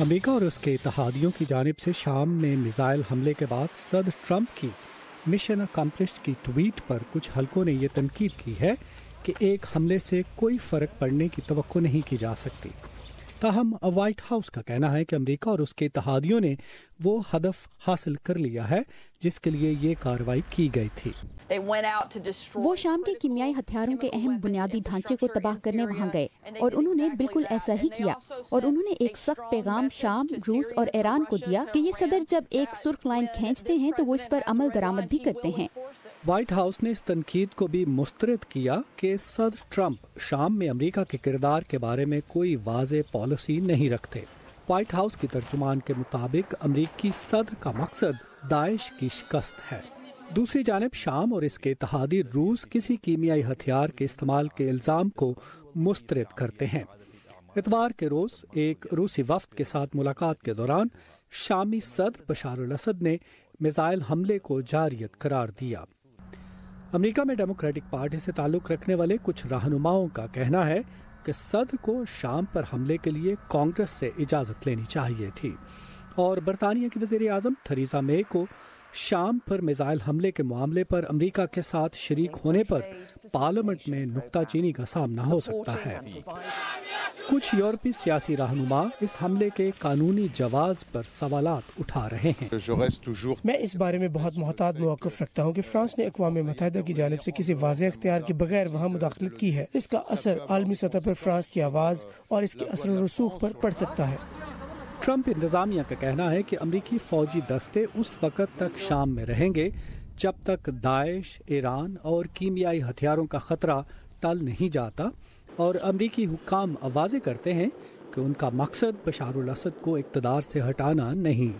امریکہ اور اس کے اتحادیوں کی جانب سے شام میں میزائل حملے کے بعد صدر ٹرمپ کی مشن اکمپلشڈ کی ٹویٹ پر کچھ حلقوں نے یہ تنقید کی ہے کہ ایک حملے سے کوئی فرق پڑنے کی توقع نہیں کی جا سکتی. تاہم وائٹ ہاؤس کا کہنا ہے کہ امریکہ اور اس کے اتحادیوں نے وہ ہدف حاصل کر لیا ہے جس کے لیے یہ کارروائی کی گئی تھی. وہ شام کے کیمیائی ہتھیاروں کے اہم بنیادی ڈھانچے کو تباہ کرنے وہاں گئے اور انہوں نے بالکل ایسا ہی کیا، اور انہوں نے ایک سخت پیغام شام، روس اور ایران کو دیا کہ یہ صدر جب ایک سرخ لائن کھینچتے ہیں تو وہ اس پر عمل درآمد بھی کرتے ہیں. وائٹ ہاؤس نے اس تنقید کو بھی مسترد کیا کہ صدر ٹرمپ شام میں امریکہ کے کردار کے بارے میں کوئی واضح پالیسی نہیں رکھتے. وائٹ ہاؤس کی ترجمان کے مطابق امریکی صدر کا مقصد داعش کی شکست ہے. دوسری جانب شام اور اس کے اتحادی روس کسی کیمیائی ہتھیار کے استعمال کے الزام کو مسترد کرتے ہیں. اتوار کے روز ایک روسی وفد کے ساتھ ملاقات کے دوران شامی صدر بشار الاسد نے میزائل حملے کو جارحیت قرار دیا. امریکہ میں ڈیموکریٹک پارٹی سے تعلق رکھنے والے کچھ رہنماؤں کا کہنا ہے کہ صدر کو شام پر حملے کے لیے کانگریس سے اجازت لینی چاہیے تھی، اور برطانیہ کی وزیر اعظم تھریسا مے کو شام پر میزائل حملے کے معاملے پر امریکہ کے ساتھ شریک ہونے پر پارلیمنٹ میں نکتہ چینی کا سامنا ہو سکتا ہے. کچھ یورپی سیاسی رہنما اس حملے کے قانونی جواز پر سوالات اٹھا رہے ہیں. میں اس بارے میں بہت محتاط موقف رکھتا ہوں کہ فرانس نے اقوام متحدہ کی جانب سے کسی واضح اختیار کے بغیر وہاں مداخلت کی ہے. اس کا اثر عالمی سطح پر فرانس کی آواز اور اس کے اثر و رسوخ پر پڑ سکتا ہے. ٹرمپ انتظامیہ کا کہنا ہے کہ امریکی فوجی دستے اس وقت تک شام میں رہیں گے جب تک داعش، ایران اور کیمیائی ہتھیاروں کا خطرہ ٹل نہیں جاتا، اور امریکی حکام واضح کرتے ہیں کہ ان کا مقصد بشار الاسد کو اقتدار سے ہٹانا نہیں.